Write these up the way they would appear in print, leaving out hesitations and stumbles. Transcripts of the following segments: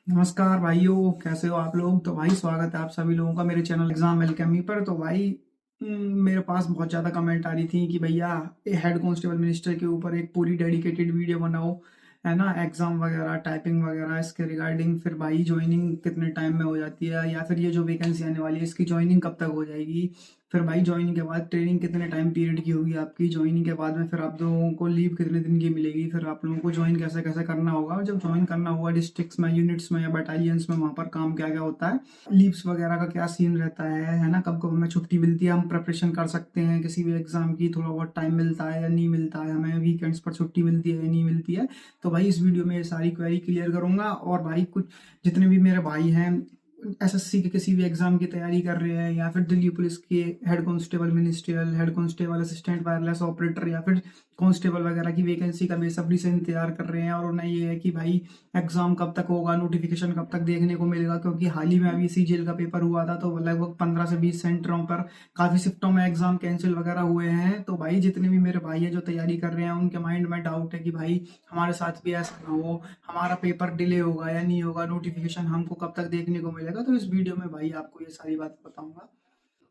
नमस्कार भाइयों, कैसे हो आप लोग। तो भाई स्वागत है आप सभी लोगों का मेरे चैनल एग्जाम एल्केमी पर। तो भाई मेरे पास बहुत ज़्यादा कमेंट आ रही थी कि भैया हेड कांस्टेबल मिनिस्टर के ऊपर एक पूरी डेडिकेटेड वीडियो बनाओ, है ना। एग्जाम वगैरह, टाइपिंग वगैरह इसके रिगार्डिंग। फिर भाई ज्वाइनिंग कितने टाइम में हो जाती है, या फिर ये जो वैकेंसी आने वाली है इसकी ज्वाइनिंग कब तक हो जाएगी। फिर भाई ज्वाइनिंग के बाद ट्रेनिंग कितने टाइम पीरियड की होगी आपकी। ज्वाइनिंग के बाद में फिर आप लोगों को लीव कितने दिन की मिलेगी। फिर आप लोगों को ज्वाइन कैसे कैसे करना होगा, और जब ज्वाइन करना होगा डिस्ट्रिक्ट्स में, यूनिट्स में या बटालियंस में, वहाँ पर काम क्या क्या होता है, लीव्स वगैरह का क्या सीन रहता है ना। कब कब हमें छुट्टी मिलती है, हम प्रिपरेशन कर सकते हैं किसी भी एग्जाम की। थोड़ा बहुत टाइम मिलता है या नहीं मिलता है, हमें वीकेंड्स पर छुट्टी मिलती है या नहीं मिलती है। तो भाई इस वीडियो में ये सारी क्वेरी क्लियर करूंगा। और भाई कुछ जितने भी मेरे भाई हैं एसएससी के किसी भी एग्जाम की तैयारी कर रहे हैं, या फिर दिल्ली पुलिस के head constable ministerial, head constable assistant wireless operator, या फिर कांस्टेबल वगैरह की वैकेंसी का बेसब्री से इंतजार कर रहे हैं। और उन्हें ये है कि भाई एग्जाम कब तक होगा, नोटिफिकेशन कब तक देखने को मिलेगा। क्योंकि हाल ही में अभी सीजीएल का पेपर हुआ था, तो लगभग 15 से 20 सेंटरों पर काफी शिफ्टों में एग्जाम कैंसिल वगैरह हुए हैं। तो भाई जितने भी मेरे भाई है जो तैयारी कर रहे हैं, उनके माइंड में डाउट है कि भाई हमारे साथ भी ऐसा ना हो, हमारा पेपर डिले होगा या नहीं होगा, नोटिफिकेशन हमको कब तक देखने को मिलेगा। तो इस वीडियो में भाई आपको ये सारी बात बताऊंगा।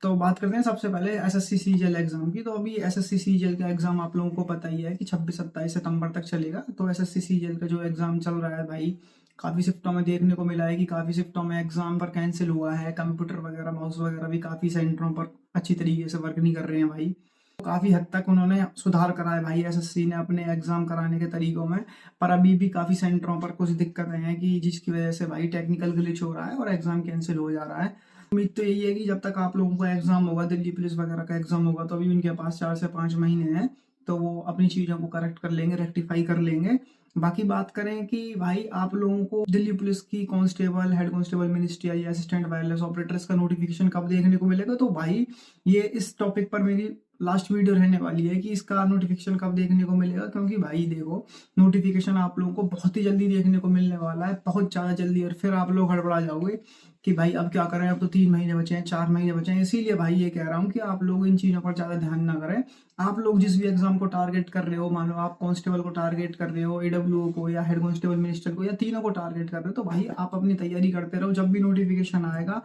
तो बात करते हैं सबसे पहले एसएससी सीजीएल एग्जाम की। तो अभी एसएससी सीजीएल का एग्जाम आप लोगों को पता ही है कि 26-27 सितंबर तक चलेगा। तो एसएससी सीजीएल का जो एग्जाम चल रहा है भाई, काफी शिफ्टों में देखने को मिला है कि काफी शिफ्टों में एग्जाम पर कैंसिल हुआ है। कंप्यूटर वगैरह, माउस वगैरह भी काफी सेंटरों पर अच्छी तरीके से वर्क नहीं कर रहे हैं भाई। तो काफी हद तक उन्होंने सुधार करा है भाई एसएससी ने अपने एग्जाम कराने के तरीकों में। पर अभी भी काफी सेंटरों पर कुछ दिक्कतें हैं कि जिसकी वजह से भाई टेक्निकल ग्लिच हो रहा है और एग्जाम कैंसिल हो जा रहा है। उम्मीद तो यही है कि जब तक आप लोगों का एग्जाम होगा, दिल्ली पुलिस वगैरह का एग्जाम होगा, तो अभी उनके पास 4 से 5 महीने हैं। तो वो अपनी चीजों को करेक्ट कर लेंगे, रेक्टिफाई कर लेंगे। बाकी बात करें कि भाई आप लोगों को दिल्ली पुलिस की कांस्टेबल, हेड कांस्टेबल मिनिस्ट्रियल या असिस्टेंट वायरलेस ऑपरेटर्स का नोटिफिकेशन कब देखने को मिलेगा, तो भाई ये इस टॉपिक पर मेरी लास्ट वीडियो रहने वाली है कि इसका नोटिफिकेशन कब देखने को मिलेगा। क्योंकि भाई देखो, नोटिफिकेशन आप लोगों को बहुत ही जल्दी देखने को मिलने वाला है, बहुत ज्यादा जल्दी। और फिर आप लोग हड़बड़ा जाओगे कि भाई अब क्या करें, अब तो 3 महीने बचे हैं, 4 महीने बचे हैं। इसीलिए भाई ये कह रहा हूँ कि आप लोग इन चीजों पर ज्यादा ध्यान ना करें। आप लोग जिस भी एग्जाम को टारगेट कर रहे हो, मानो आप कांस्टेबल को टारगेट कर रहे हो, एडब्ल्यू को या हेड कांस्टेबल मिनिस्टर को, या तीनों को टारगेट कर रहे हो, तो भाई आप अपनी तैयारी करते रहो। जब भी नोटिफिकेशन आएगा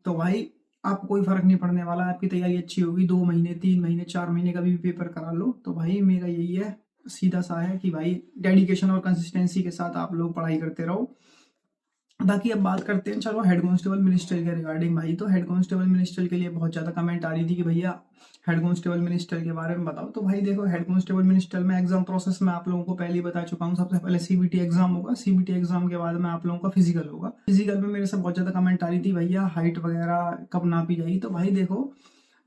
तो भाई आपको कोई फर्क नहीं पड़ने वाला। आपकी तैयारी अच्छी होगी, 2 महीने, 3 महीने, 4 महीने का भी पेपर करा लो। तो भाई मेरा यही है, सीधा सा है कि भाई डेडिकेशन और कंसिस्टेंसी के साथ आप लोग पढ़ाई करते रहो। बाकी अब बात करते हैं चलो हेड कांस्टेबल मिनिस्टर के रिगार्डिंग। भाई तो हेड कांस्टेबल मिनिस्टर के लिए बहुत ज्यादा कमेंट आ रही थी कि भैया हेड कांस्टेबल मिनिस्टर के बारे में बताओ। तो भाई देखो, हेड कांस्टेबल मिनिस्टर में एग्जाम प्रोसेस में आप लोगों को पहले ही बता चुका हूँ। सबसे पहले सीबीटी एग्जाम होगा, सीबीटी एग्जाम के बाद में आप लोगों का फिजिकल होगा। फिजिकल में मेरे से बहुत ज्यादा कमेंट आ रही थी भैया हाइट वगैरह कब नापी जाएगी। तो भाई देखो,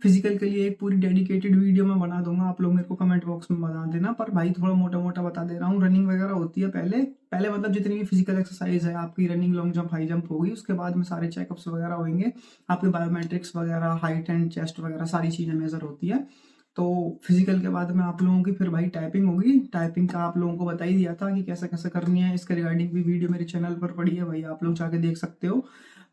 फिजिकल के लिए एक पूरी डेडिकेटेड वीडियो मैं बना दूंगा, आप लोग मेरे को कमेंट बॉक्स में बता देना। पर भाई थोड़ा मोटा मोटा बता दे रहा हूँ। रनिंग वगैरह होती है पहले पहले मतलब जितनी भी फिजिकल एक्सरसाइज है आपकी, running, long jump, high jump होगी। उसके बाद में सारे चेकअप्स वगैरह होंगे, आपके बायोमेट्रिक्स वगैरह, हाइट एंड चेस्ट वगैरह सारी चीजें मेजर होती है। तो फिजिकल के बाद में आप लोगों की फिर भाई टाइपिंग होगी। टाइपिंग का आप लोगों को बता ही दिया था कि कैसे कैसे करनी है। इसके रिगार्डिंग भी वीडियो मेरे चैनल पर पड़ी है भाई, आप लोग जाके देख सकते हो।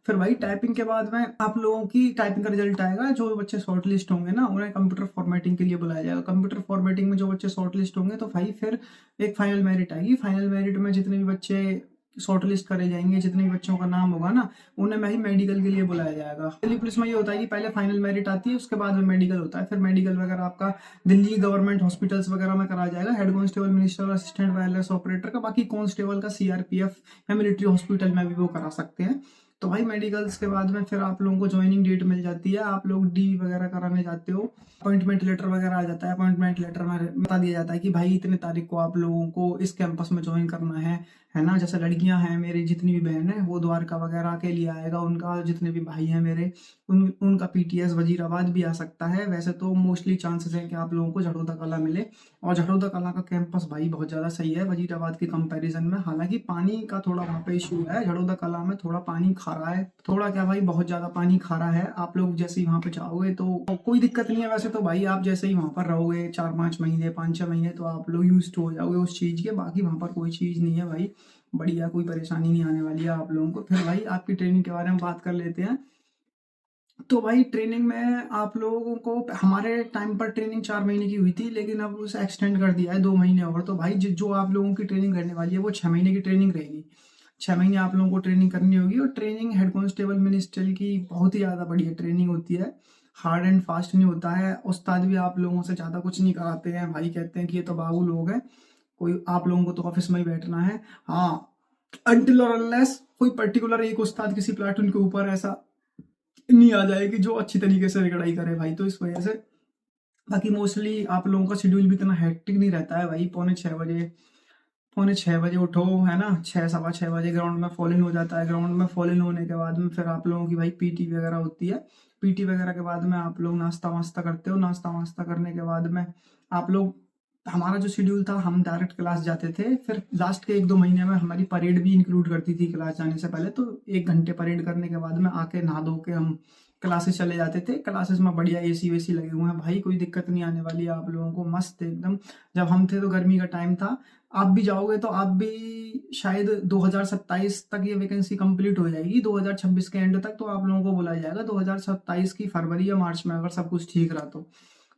फिर भाई टाइपिंग के बाद में आप लोगों की टाइपिंग का रिजल्ट आएगा। जो बच्चे शॉर्ट लिस्ट होंगे ना, उन्हें कंप्यूटर फॉर्मेटिंग के लिए बुलाया जाएगा। कंप्यूटर फॉर्मेटिंग में जो बच्चे शॉर्ट लिस्ट होंगे, तो भाई फिर एक फाइनल मेरिट आएगी। फाइनल मेरिट में जितने भी बच्चे शॉर्ट लिस्ट करे जाएंगे, जितने भी बच्चों का नाम होगा ना, उन्हें भाई मेडिकल के लिए बुलाया जाएगा। दिल्ली पुलिस में ये होता है कि पहले फाइनल मेरिट आती है, उसके बाद में मेडिकल होता है। फिर मेडिकल वगैरह आपका दिल्ली गवर्नमेंट हॉस्पिटल्स वगैरह में कराया जाएगा, head constable minister, assistant wireless operator का। बाकी कांस्टेबल का सीआरपीएफ या मिलिट्री हॉस्पिटल में भी वो करा सकते हैं। तो भाई मेडिकल्स के बाद में फिर आप लोगों को ज्वाइनिंग डेट मिल जाती है। आप लोग डी वगैरह कराने जाते हो, अपॉइंटमेंट लेटर वगैरह आ जाता है। अपॉइंटमेंट लेटर में बता दिया जाता है कि भाई इतने तारीख को आप लोगों को इस कैंपस में ज्वाइन करना है ना। जैसे लड़कियां हैं मेरी, जितनी भी बहन है वो द्वारका वगैरह के लिए आएगा उनका, जितने भी भाई हैं मेरे उनका पीटीएस वजीराबाद भी आ सकता है। वैसे तो मोस्टली चांसेस है कि आप लोगों को झड़ौदा कला मिले, और झड़ौदा कला का कैंपस भाई बहुत ज्यादा सही है वजीराबाद के कंपैरिजन में। हालांकि पानी का थोड़ा वहाँ पे इशू है, झड़ौदा कला में थोड़ा पानी खारा है, थोड़ा क्या भाई बहुत ज्यादा पानी खारा है। आप लोग जैसे ही वहाँ पे जाओगे तो कोई दिक्कत नहीं है। वैसे तो भाई आप जैसे ही वहाँ पर रहोगे 4-5 महीने, 5-6 महीने, तो आप लोग यूज हो जाओगे उस चीज के। बाकी वहाँ पर कोई चीज नहीं है भाई, बढ़िया, कोई परेशानी नहीं आने वाली है आप लोगों को। फिर भाई आपकी ट्रेनिंग के बारे में बात कर लेते हैं। तो भाई ट्रेनिंग में आप लोगों को, हमारे टाइम पर ट्रेनिंग 4 महीने की हुई थी, लेकिन अब उसे एक्सटेंड कर दिया है 2 महीने और। तो भाई जो आप लोगों की ट्रेनिंग रहने वाली है वो 6 महीने की ट्रेनिंग रहेगी। 6 महीने आप लोगों को ट्रेनिंग करनी होगी। और ट्रेनिंग हेड कांस्टेबल मिनिस्ट्रियल की बहुत ही ज़्यादा बढ़िया ट्रेनिंग होती है, हार्ड एंड फास्ट नहीं होता है। उस्ताद भी आप लोगों से ज़्यादा कुछ नहीं कराते हैं भाई, कहते हैं कि ये तो बाबू लोग हैं, कोई आप लोगों को तो ऑफिस में ही बैठना है। हाँ, अनटिल और अनलेस कोई पर्टिकुलर एक उस्ताद किसी प्लाटून के ऊपर ऐसा नहीं आ जाए कि जो अच्छी तरीके से रिकॉर्डाई करे भाई, तो इस वजह से बाकी मोस्टली आप लोगों का शेड्यूल भी इतना हेक्टिक नहीं रहता है भाई। पौने छः बजे उठो, है ना, 6 सवा 6 बजे ग्राउंड में फॉल इन हो जाता है। ग्राउंड में फॉल इन होने के बाद में फिर आप लोगों की भाई पीटी वगैरह होती है। पीटी वगैरह के बाद में आप लोग नाश्ता वास्ता करते हो। नाश्ता वास्ता करने के बाद में आप लोग, हमारा जो शेड्यूल था, हम डायरेक्ट क्लास जाते थे। फिर लास्ट के 1-2 महीने में हमारी परेड भी इंक्लूड करती थी क्लास जाने से पहले, तो 1 घंटे परेड करने के बाद में आके नहा धो के हम क्लासेस चले जाते थे। क्लासेस में बढ़िया एसी वेसी लगे हुए हैं भाई, कोई दिक्कत नहीं आने वाली है आप लोगों को, मस्त एकदम। जब हम थे तो गर्मी का टाइम था, आप भी जाओगे तो आप भी शायद 2027 तक ये वैकेंसी कंप्लीट हो जाएगी। 2026 के एंड तक तो आप लोगों को बुलाया जाएगा, 2027 की फरवरी या मार्च में, अगर सब कुछ ठीक रहा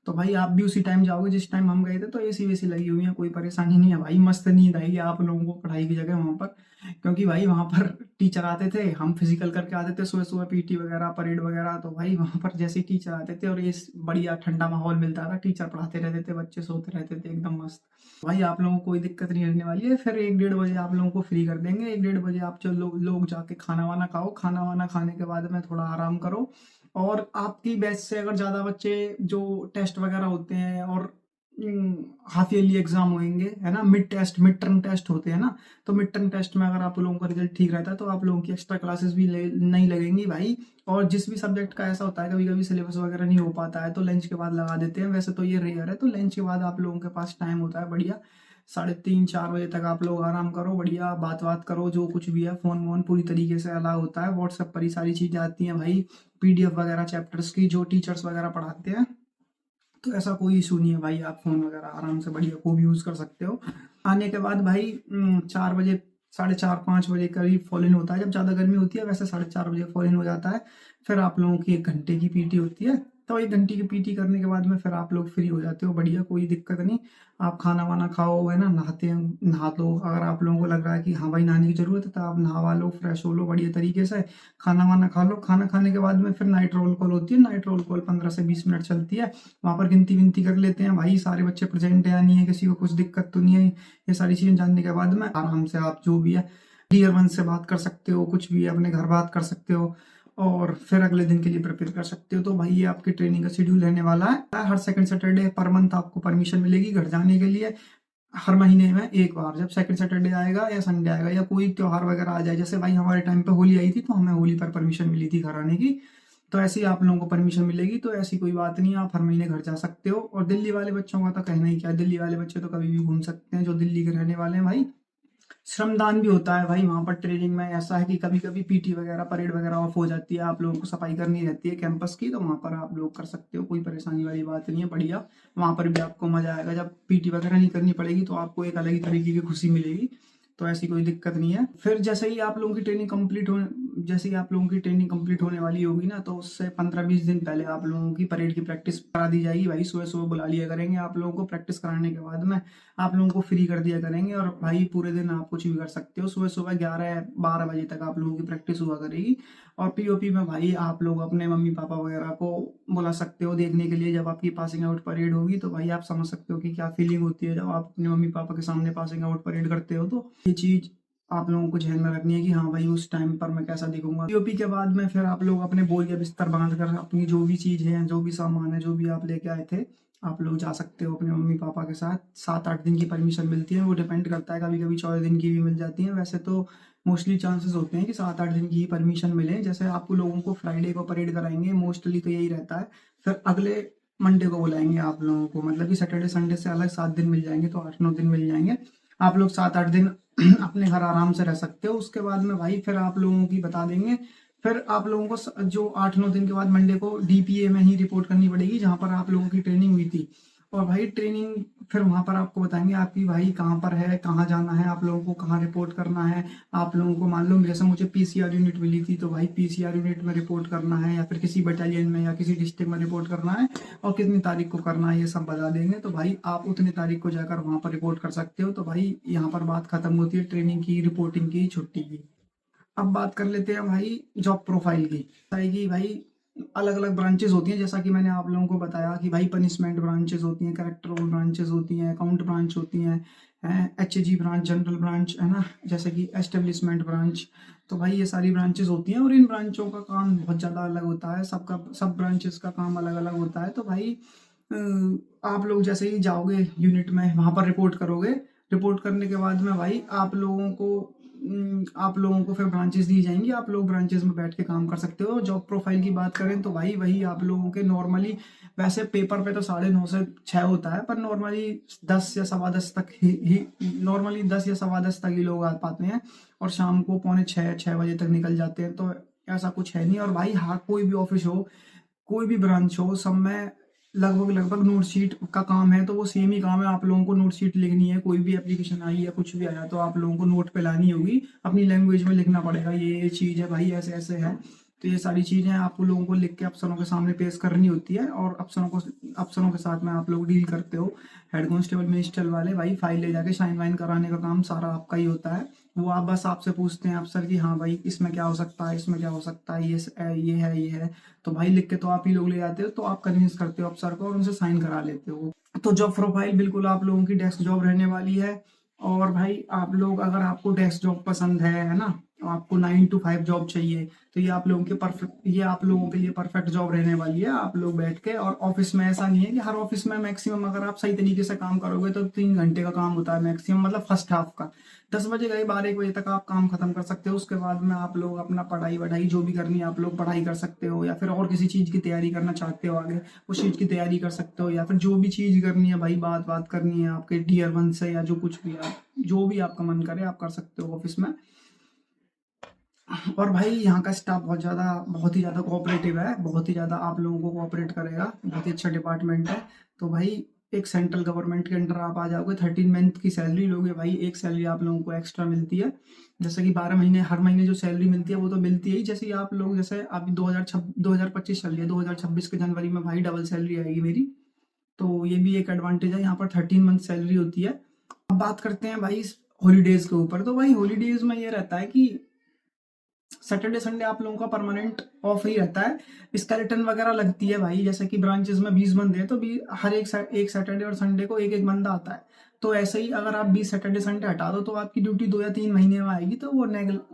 तो भाई आप भी उसी टाइम जाओगे जिस टाइम हम गए थे। तो एसी वेसी लगी हुई है, कोई परेशानी नहीं है भाई, मस्त नींद आएगी आप लोगों को पढ़ाई की जगह वहाँ पर। क्योंकि भाई वहाँ पर टीचर आते थे, हम फिजिकल करके आते थे सुबह सुबह, पीटी वगैरह परेड वगैरह, तो भाई वहाँ पर जैसे ही टीचर आते थे और ये बढ़िया ठंडा माहौल मिलता था, टीचर पढ़ाते रहते थे, बच्चे सोते रहते थे, एकदम मस्त। भाई आप लोगों को कोई दिक्कत नहीं रहने वाली है। फिर 1-1:30 बजे आप लोगों को फ्री कर देंगे। 1-1:30 बजे आप चलो लोग जाके खाना वाना खाओ। खाना वाना खाने के बाद में थोड़ा आराम करो। और आपकी बैच से अगर ज़्यादा बच्चे जो टेस्ट वगैरह होते हैं और हाफ ईयरली एग्जाम होंगे, है ना, मिड टर्म टेस्ट होते हैं ना, तो मिड टर्म टेस्ट में अगर आप लोगों का रिजल्ट ठीक रहता है तो आप लोगों की एक्स्ट्रा क्लासेस भी नहीं लगेंगी भाई। और जिस भी सब्जेक्ट का ऐसा होता है कभी कभी सिलेबस वगैरह नहीं हो पाता है तो लंच के बाद लगा देते हैं, वैसे तो ये रेयर है। तो लंच के बाद आप लोगों के पास टाइम होता है बढ़िया, 3:30-4 बजे तक आप लोग आराम करो, बढ़िया बात बात करो, जो कुछ भी है। फोन वोन पूरी तरीके से अलाउ होता है, व्हाट्सएप पर ही सारी चीज़ें आती हैं भाई, पीडीएफ वगैरह चैप्टर्स की जो टीचर्स वगैरह पढ़ाते हैं। तो ऐसा कोई इशू नहीं है भाई, आप फोन वगैरह आराम से बढ़िया खूब यूज कर सकते हो। आने के बाद भाई 4 बजे, 4:30-5 बजे करीब फॉल इन होता है। जब ज़्यादा गर्मी होती है वैसे 4:30 बजे फॉल इन हो जाता है। फिर आप लोगों की 1 घंटे की पीटी होती है। तो 1 घंटे की पीटी करने के बाद में फिर आप लोग फ्री हो जाते हो, बढ़िया, कोई दिक्कत नहीं। आप खाना वाना खाओ, है ना, नहा लो। अगर आप लोगों को लग रहा है कि हाँ भाई नहाने की जरूरत है तो आप नहावा लो, फ्रेश हो लो बढ़िया तरीके से। खाना वाना खा लो। खाना खाने के बाद में फिर नाइट रोल कॉल होती है। नाइट रोल कॉल 15 से 20 मिनट चलती है। वहाँ पर गिनती विनती कर लेते हैं भाई, सारे बच्चे प्रेजेंट है या नहीं है, किसी को कुछ दिक्कत तो नहीं है। ये सारी चीजें जानने के बाद में आराम से आप जो भी है डियर वन से बात कर सकते हो, कुछ भी अपने घर बात कर सकते हो, और फिर अगले दिन के लिए प्रिपेयर कर सकते हो। तो भाई ये आपके ट्रेनिंग का शेड्यूल रहने वाला है। हर सेकंड सैटरडे पर मंथ आपको परमिशन मिलेगी घर जाने के लिए, हर महीने में एक बार। जब सेकंड सैटरडे आएगा या संडे आएगा या कोई त्योहार वगैरह आ जाए, जैसे भाई हमारे टाइम पे होली आई थी तो हमें होली पर परमिशन मिली थी घर आने की, तो ऐसे ही आप लोगों को परमिशन मिलेगी। तो ऐसी कोई बात नहीं है, आप हर महीने घर जा सकते हो। और दिल्ली वाले बच्चों का तो कहना ही क्या है, दिल्ली वाले बच्चे तो कभी भी घूम सकते हैं जो दिल्ली के रहने वाले हैं भाई। श्रमदान भी होता है भाई वहाँ पर ट्रेनिंग में। ऐसा है कि कभी कभी पीटी वगैरह परेड वगैरह ऑफ हो जाती है, आप लोगों को सफाई करनी रहती है कैंपस की, तो वहाँ पर आप लोग कर सकते हो, कोई परेशानी वाली बात नहीं है, बढ़िया। वहाँ पर भी आपको मजा आएगा, जब पीटी वगैरह नहीं करनी पड़ेगी तो आपको एक अलग ही तरीके की खुशी मिलेगी। तो ऐसी कोई दिक्कत नहीं है। फिर जैसे ही आप लोगों की ट्रेनिंग कंप्लीट होने वाली होगी ना, तो उससे 15-20 दिन पहले आप लोगों की परेड की प्रैक्टिस करा दी जाएगी भाई। सुबह सुबह बुला लिया करेंगे आप लोगों को, प्रैक्टिस कराने के बाद में आप लोगों को फ्री कर दिया करेंगे। और भाई पूरे दिन आप कुछ भी कर सकते हो, सुबह सुबह 11-12 बजे तक आप लोगों की प्रैक्टिस हुआ करेगी। और पीओपी में भाई आप लोग अपने मम्मी पापा वगैरह को बुला सकते हो देखने के लिए। जब आपकी पासिंग आउट परेड होगी तो भाई आप समझ सकते हो कि क्या फीलिंग होती है जब आप अपने मम्मी पापा के सामने पासिंग आउट परेड करते हो। तो ये चीज आप लोगों को ध्यान में रखनी है कि हाँ भाई उस टाइम पर मैं कैसा दिखूंगा। पीओपी के बाद में फिर आप लोग अपने बोरिया बिस्तर बांध कर अपनी जो भी चीज है, जो भी सामान है, जो भी आप लेके आए थे, आप लोग जा सकते हो अपने मम्मी पापा के साथ। 7-8 दिन की परमिशन मिलती है, वो डिपेंड करता है, कभी कभी 14 दिन की भी मिल जाती है। वैसे तो मोस्टली चांसेस होते हैं कि 7-8 दिन की ही परमिशन मिले। जैसे आपको लोगों को फ्राइडे को परेड कराएंगे, मोस्टली तो यही रहता है। फिर अगले मंडे को बुलाएंगे आप लोगों को, मतलब कि सैटरडे संडे से अलग 7 दिन मिल जाएंगे, तो 8-9 दिन मिल जाएंगे। आप लोग 7-8 दिन अपने घर आराम से रह सकते हो। उसके बाद में भाई फिर आप लोगों की बता देंगे। फिर आप लोगों को जो 8-9 दिन के बाद मंडे को डीपीए में ही रिपोर्ट करनी पड़ेगी, जहां पर आप लोगों की ट्रेनिंग हुई थी। और भाई ट्रेनिंग फिर वहाँ पर आपको बताएंगे आपकी भाई कहाँ पर है, कहाँ जाना है, आप लोगों को कहाँ रिपोर्ट करना है। आप लोगों को मान लो जैसे मुझे पीसीआर यूनिट मिली थी, तो भाई पीसीआर यूनिट में रिपोर्ट करना है, या फिर किसी बटालियन में या किसी डिस्ट्रिक्ट में रिपोर्ट करना है, और कितनी तारीख को करना है ये सब बता देंगे। तो भाई आप उतनी तारीख को जाकर वहाँ पर रिपोर्ट कर सकते हो। तो भाई यहाँ पर बात खत्म होती है ट्रेनिंग की, रिपोर्टिंग की, छुट्टी की। अब बात कर लेते हैं भाई जॉब प्रोफाइल की। आएगी भाई अलग अलग ब्रांचेस होती हैं, जैसा कि मैंने आप लोगों को बताया कि भाई पनिशमेंट ब्रांचेस होती हैं, करेक्टर रोल ब्रांचेस होती हैं, अकाउंट ब्रांच होती हैं, एचजी ब्रांच, जनरल ब्रांच, है ना, जैसे कि एस्टेब्लिशमेंट ब्रांच। तो भाई ये सारी ब्रांचेस होती हैं, और इन ब्रांचों का काम बहुत ज़्यादा अलग होता है, सबका सब ब्रांचेस का काम अलग अलग होता है। तो भाई आप लोग जैसे ही जाओगे यूनिट में, वहाँ पर रिपोर्ट करोगे। रिपोर्ट करने के बाद में भाई आप लोगों को फिर ब्रांचेस दी जाएंगी, आप लोग ब्रांचेस में बैठ के काम कर सकते हो। जॉब प्रोफाइल की बात करें तो भाई वही आप लोगों के नॉर्मली, वैसे पेपर पे तो 9:30 से 6 होता है, पर नॉर्मली 10 या 10:15 तक ही नॉर्मली 10 या 10:15 तक ही लोग आ पाते हैं, और शाम को 5:45-6 बजे तक निकल जाते हैं। तो ऐसा कुछ है नहीं। और भाई हाँ, कोई भी ऑफिस हो, कोई भी ब्रांच हो, सब में लगभग लगभग नोट शीट का काम है। तो वो सेम ही काम है, आप लोगों को नोट शीट लिखनी है। कोई भी एप्लीकेशन आई या कुछ भी आया तो आप लोगों को नोट पे लानी होगी, अपनी लैंग्वेज में लिखना पड़ेगा, ये चीज़ है भाई, ऐसे ऐसे है। तो ये सारी चीज़ें आप लोगों को लिख के अफसरों के सामने पेश करनी होती है, और अफसरों के साथ में आप लोग डील करते हो। हेड कांस्टेबल मिनिस्टर वाले भाई फाइल ले जाके साइन वाइन कराने का काम सारा आपका ही होता है। वो आप बस आपसे पूछते हैं अफसर की, हाँ भाई इसमें क्या हो सकता है, इसमें क्या हो सकता है, ये है। तो भाई लिख के तो आप ही लोग ले जाते हो, तो आप कन्विंस करते हो अफसर को और उनसे साइन करा लेते हो। तो जॉब प्रोफाइल बिल्कुल आप लोगों की डेस्क जॉब रहने वाली है। और भाई आप लोग, अगर आपको डेस्क जॉब पसंद है ना, आपको 9 to 5 जॉब चाहिए, तो ये आप लोगों के लिए परफेक्ट जॉब रहने वाली है। आप लोग बैठ के, और ऑफिस में ऐसा नहीं है कि हर ऑफिस में मैक्सिमम अगर आप सही तरीके से काम करोगे तो 3 घंटे का काम होता है मैक्सिमम, मतलब फर्स्ट हाफ का। 10 बजे गए 12-1 बजे तक आप काम खत्म कर सकते हो। उसके बाद में आप लोग अपना पढ़ाई वढ़ाई जो भी करनी है आप लोग पढ़ाई कर सकते हो, या फिर और किसी चीज़ की तैयारी करना चाहते हो आगे, उस चीज़ की तैयारी कर सकते हो। या फिर जो भी चीज़ करनी है भाई, बात करनी है आपके Tier 1 से, या जो कुछ भी आप, जो भी आपका मन करे आप कर सकते हो ऑफिस में। और भाई यहाँ का स्टाफ बहुत ही ज़्यादा कोऑपरेटिव है, बहुत ही ज़्यादा आप लोगों को कोऑपरेट करेगा, बहुत ही अच्छा डिपार्टमेंट है। तो भाई एक सेंट्रल गवर्नमेंट के अंडर आप आ जाओगे, 13 मंथ की सैलरी लोगे भाई, एक सैलरी आप लोगों को एक्स्ट्रा मिलती है। जैसे कि 12 महीने हर महीने जो सैलरी मिलती है वो तो मिलती है ही। जैसे आप लोग, जैसे अभी 2025 चल रही है, 2026 के जनवरी में भाई डबल सैलरी आएगी मेरी। तो ये भी एक एडवांटेज है, यहाँ पर 13 मंथ सैलरी होती है। अब बात करते हैं भाई हॉलीडेज के ऊपर। तो भाई हॉलीडेज में ये रहता है कि सैटरडे संडे आप लोगों का परमानेंट ऑफ ही रहता है। स्केलेटन वगैरह लगती है भाई, जैसे कि ब्रांचेस में 20 बंदे हैं, तो हर एक सैटरडे और संडे को एक एक बंदा आता है। तो ऐसे ही अगर आप 20 सैटरडे संडे हटा दो तो आपकी ड्यूटी 2 या 3 महीने में आएगी, तो वो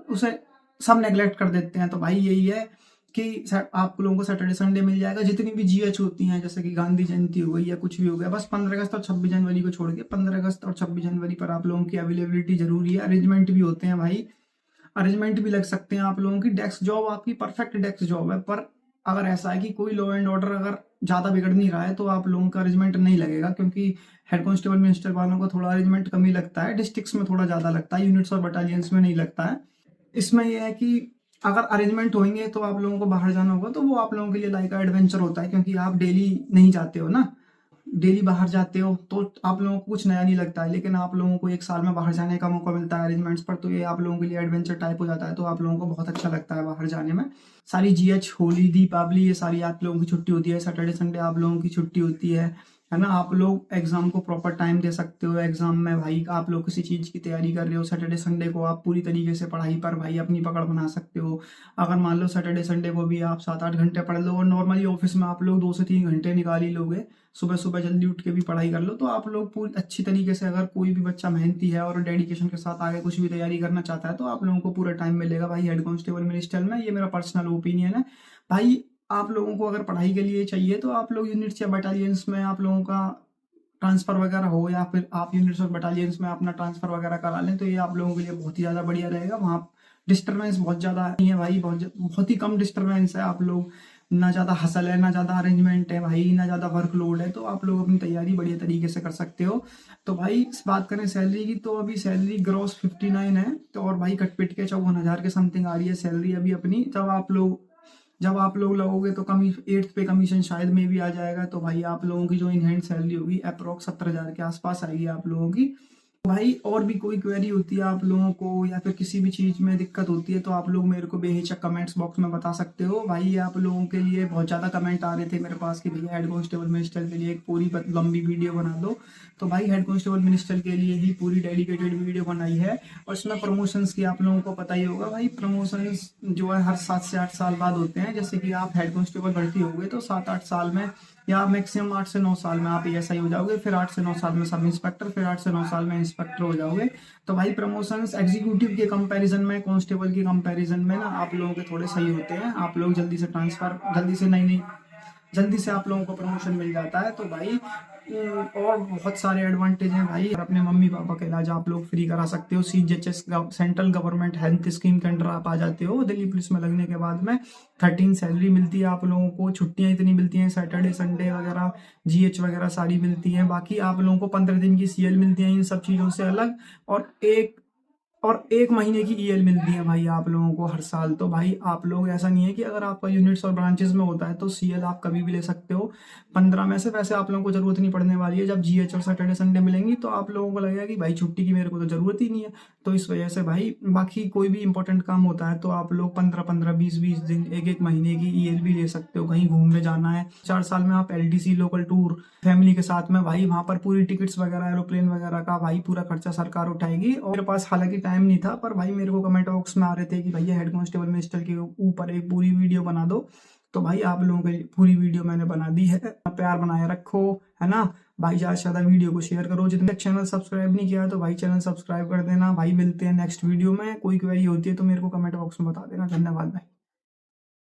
उसे सब नेग्लेक्ट कर देते हैं। तो भाई यही है कि आप लोगों को सैटरडे संडे मिल जाएगा। जितनी भी जीएच होती हैं, जैसे कि गांधी जयंती हो गई या कुछ भी हो गया, बस 15 अगस्त और 26 जनवरी को छोड़ के, 15 अगस्त और 26 जनवरी पर आप लोगों की अवेलेबिलिटी जरूरी है। अरेंजमेंट भी होते हैं भाई, अरेंजमेंट भी लग सकते हैं आप लोगों की। डेस्क जॉब आपकी परफेक्ट डेस्क जॉब है, पर अगर ऐसा है कि कोई लॉ एंड ऑर्डर अगर ज़्यादा बिगड़ नहीं रहा है तो आप लोगों का अरेंजमेंट नहीं लगेगा, क्योंकि हेड कांस्टेबल मिनिस्टर वालों को थोड़ा अरेंजमेंट कम ही लगता है। डिस्ट्रिक्ट्स में थोड़ा ज़्यादा लगता है, यूनिट्स और बटालियंस में नहीं लगता है। इसमें यह है कि अगर अरेंजमेंट होंगे तो आप लोगों को बाहर जाना होगा, तो वो आप लोगों के लिए लाइक एडवेंचर होता है, क्योंकि आप डेली नहीं जाते हो ना, डेली बाहर जाते हो तो आप लोगों को कुछ नया नहीं लगता है। लेकिन आप लोगों को एक साल में बाहर जाने का मौका मिलता है अरेंजमेंट्स पर, तो ये आप लोगों के लिए एडवेंचर टाइप हो जाता है। तो आप लोगों को बहुत अच्छा लगता है बाहर जाने में। सारी जीएच, होली, दीपावली, ये सारी आप लोगों की छुट्टी होती है। सैटरडे संडे आप लोगों की छुट्टी होती है ना। आप लोग एग्जाम को प्रॉपर टाइम दे सकते हो। एग्जाम में भाई आप लोग किसी चीज़ की तैयारी कर रहे हो, सैटरडे संडे को आप पूरी तरीके से पढ़ाई पर भाई अपनी पकड़ बना सकते हो। अगर मान लो सैटरडे संडे को भी आप 7-8 घंटे पढ़ लो, और नॉर्मली ऑफिस में आप लोग 2 से 3 घंटे निकाल ही लोगे, सुबह सुबह जल्दी उठ के भी पढ़ाई कर लो, तो आप लोग पूरी अच्छी तरीके से, अगर कोई भी बच्चा मेहनती है और डेडिकेशन के साथ आगे कुछ भी तैयारी करना चाहता है, तो आप लोगों को पूरा टाइम मिलेगा भाई हेड कांस्टेबल मिनिस्टर में। ये मेरा पर्सनल ओपिनियन है भाई। आप लोगों को अगर पढ़ाई के लिए चाहिए तो आप लोग यूनिट्स या बटालियंस में आप लोगों का ट्रांसफर वगैरह हो, या फिर आप यूनिट्स और बटालियंस में अपना ट्रांसफर वगैरह करा लें, तो ये आप लोगों के लिए बहुत ही ज़्यादा बढ़िया रहेगा। वहाँ डिस्टर्बेंस बहुत ज़्यादा नहीं है भाई, बहुत ही कम डिस्टर्बेंस है। आप लोग, ना ज़्यादा हसल है, ना ज़्यादा अरेंजमेंट है भाई, ना ज़्यादा वर्कलोड है, तो आप लोग अपनी तैयारी बढ़िया तरीके से कर सकते हो। तो भाई इस बात करें सैलरी की, तो अभी सैलरी ग्रॉस 59 है, तो और भाई कट पिट के 54,000 के समथिंग आ रही है सैलरी अभी अपनी। जब आप लोग जब आप लोग लगोगे तो कमी 8th पे कमीशन शायद में भी आ जाएगा। तो भाई आप लोगों की जो इन हैंड सैलरी होगी अप्रोक्स 70,000 के आसपास आएगी आप लोगों की। भाई और भी कोई क्वेरी होती है आप लोगों को या फिर किसी भी चीज़ में दिक्कत होती है तो आप लोग मेरे को बेहिचक कमेंट्स बॉक्स में बता सकते हो। भाई आप लोगों के लिए बहुत ज़्यादा कमेंट आ रहे थे मेरे पास कि भैया हेड कांस्टेबल मिनिस्टर के लिए एक पूरी लंबी वीडियो बना दो। तो भाई हेड कांस्टेबल मिनिस्टर के लिए ही पूरी डेडिकेटेड वीडियो बनाई है। और इसमें प्रमोशंस की आप लोगों को पता ही होगा भाई, प्रमोशंस जो है हर 7 से 8 साल बाद होते हैं। जैसे कि आप हेड कांस्टेबल भर्ती हो गए तो 7-8 साल में या मैक्सिमम 8 से 9 साल में आप एएसआई हो जाओगे, फिर 8 से 9 साल में सब इंस्पेक्टर, फिर 8 से 9 साल में इंस्पेक्टर हो जाओगे। तो भाई प्रमोशंस एग्जीक्यूटिव के कंपैरिजन में, कांस्टेबल के कंपैरिजन में ना आप लोगों के थोड़े सही होते हैं। आप लोग जल्दी से ट्रांसफर, जल्दी से आप लोगों को प्रमोशन मिल जाता है। तो भाई और बहुत सारे एडवांटेज हैं भाई। और अपने मम्मी पापा का इलाज आप लोग फ्री करा सकते हो। CGHS central government health scheme के अंडर आप आ जाते हो। दिल्ली पुलिस में लगने के बाद में 13 सैलरी मिलती है आप लोगों को। छुट्टियां इतनी मिलती हैं, सैटरडे संडे वगैरह, जीएच वगैरह सारी मिलती हैं। बाकी आप लोगों को 15 दिन की सीएल मिलती है इन सब चीज़ों से अलग। और एक महीने की ईएल मिलती है भाई आप लोगों को हर साल। तो भाई आप लोग, ऐसा नहीं है कि अगर आपका यूनिट्स और ब्रांचेस में होता है तो सीएल आप कभी भी ले सकते हो 15 में से। वैसे आप लोगों को जरूरत नहीं पड़ने वाली है। जब जीएच और सैटरडे संडे मिलेंगी तो आप लोगों को लगेगा कि भाई छुट्टी की मेरे को तो जरूरत ही नहीं है। तो इस वजह से भाई बाकी कोई भी इंपॉर्टेंट काम होता है तो आप लोग 15-15, 20-20 दिन, एक महीने की ईएल भी ले सकते हो। कहीं घूमने जाना है 4 साल में, आप एलटीसी लोकल टूर फैमिली के साथ में, भाई वहां पर पूरी टिकट्स वगैरह, एरोप्लेन वगैरह का भाई पूरा खर्चा सरकार उठाएगी। और मेरे पास हालांकि टाइम नहीं था, पर भाई मेरे को कमेंट बॉक्स में आ रहे थे कि भैया हेड कांस्टेबल मिनिस्टर के ऊपर एक पूरी वीडियो बना दो। तो भाई आप लोगों के लिए पूरी वीडियो मैंने बना दी है। प्यार बनाए रखो, है ना भाई। ज़्यादा से ज़्यादा वीडियो को शेयर करो। जितने तक चैनल सब्सक्राइब नहीं किया है तो भाई चैनल सब्सक्राइब कर देना। भाई मिलते हैं नेक्स्ट वीडियो में। कोई क्वेरी होती है तो मेरे को कमेंट बॉक्स में बता देना। धन्यवाद भाई।